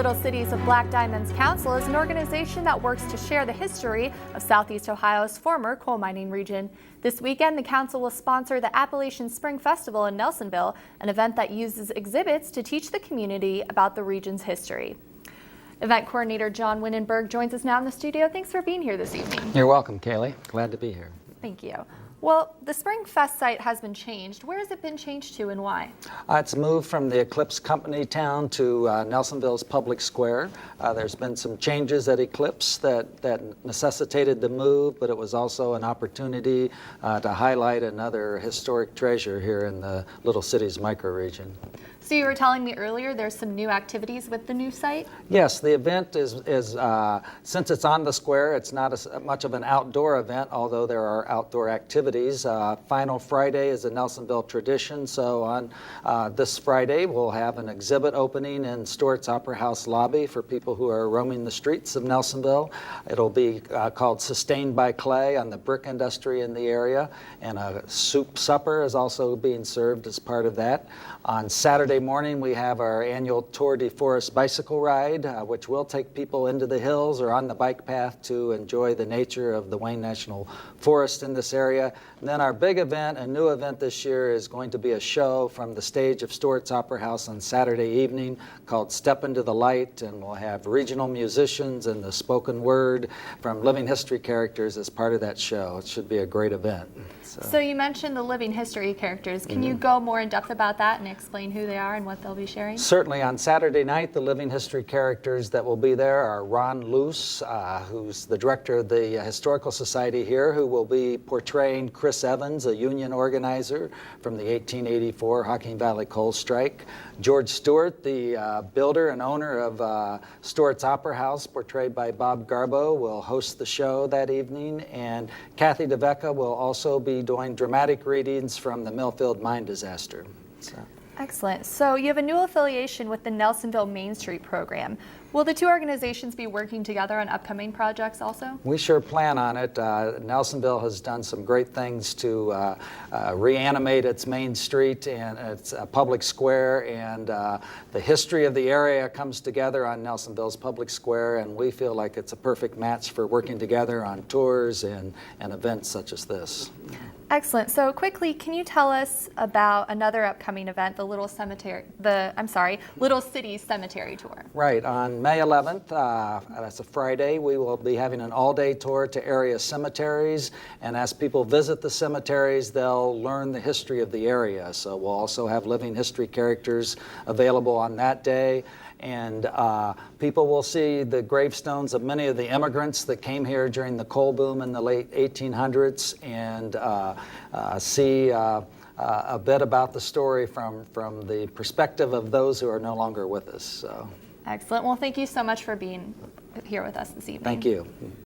Little Cities of Black Diamonds Council is an organization that works to share the history of Southeast Ohio's former coal mining region. This weekend, the council will sponsor the Appalachian Spring Festival in Nelsonville, an event that uses exhibits to teach the community about the region's history. Event coordinator John Winnenberg joins us now in the studio. Thanks for being here this evening. You're welcome, Kaylee. Glad to be here. Thank you. Well, the Spring Fest site has been changed. Where has it been changed to and why? It's moved from the Eclipse Company town to Nelsonville's public square. There's been some changes at Eclipse that necessitated the move, but it was also an opportunity to highlight another historic treasure here in the Little Cities microregion. So you were telling me earlier there's some new activities with the new site? Yes, the event is since it's on the square, it's not much of an outdoor event, although there are outdoor activities. Final Friday is a Nelsonville tradition, so on this Friday we'll have an exhibit opening in Stewart's Opera House lobby for people who are roaming the streets of Nelsonville. It'll be called Sustained by Clay on the brick industry in the area, and a soup supper is also being served as part of that. On Saturday morning, we have our annual Tour de Forest bicycle ride, which will take people into the hills or on the bike path to enjoy the nature of the Wayne National Forest in this area. And then our big event, a new event this year, is going to be a show from the stage of Stewart's Opera House on Saturday evening called Step Into the Light, and we'll have regional musicians and the spoken word from living history characters as part of that show. It should be a great event. So you mentioned the living history characters. Can you go more in depth about that and explain who they are and what they'll be sharing? Certainly. On Saturday night, the living history characters that will be there are Ron Luce, who's the director of the Historical Society here, who will be portraying Chris Evans, a union organizer from the 1884 Hocking Valley coal strike. George Stewart, the builder and owner of Stewart's Opera House, portrayed by Bob Garbo, will host the show that evening. And Kathy DeVecca will also be doing dramatic readings from the Millfield mine disaster. Excellent. So you have a new affiliation with the Nelsonville Main Street program. Will the two organizations be working together on upcoming projects also? We sure plan on it. Nelsonville has done some great things to reanimate its main street and its public square, and the history of the area comes together on Nelsonville's public square, and we feel like it's a perfect match for working together on tours and events such as this. Excellent. So quickly, can you tell us about another upcoming event, the Little Cities Cemetery Tour? Right. On May 11th, that's a Friday, we will be having an all-day tour to area cemeteries, and as people visit the cemeteries, they'll learn the history of the area. So we'll also have living history characters available on that day. And people will see the gravestones of many of the immigrants that came here during the coal boom in the late 1800s, and see a bit about the story from the perspective of those who are no longer with us. So. Excellent. Well, thank you so much for being here with us this evening. Thank you.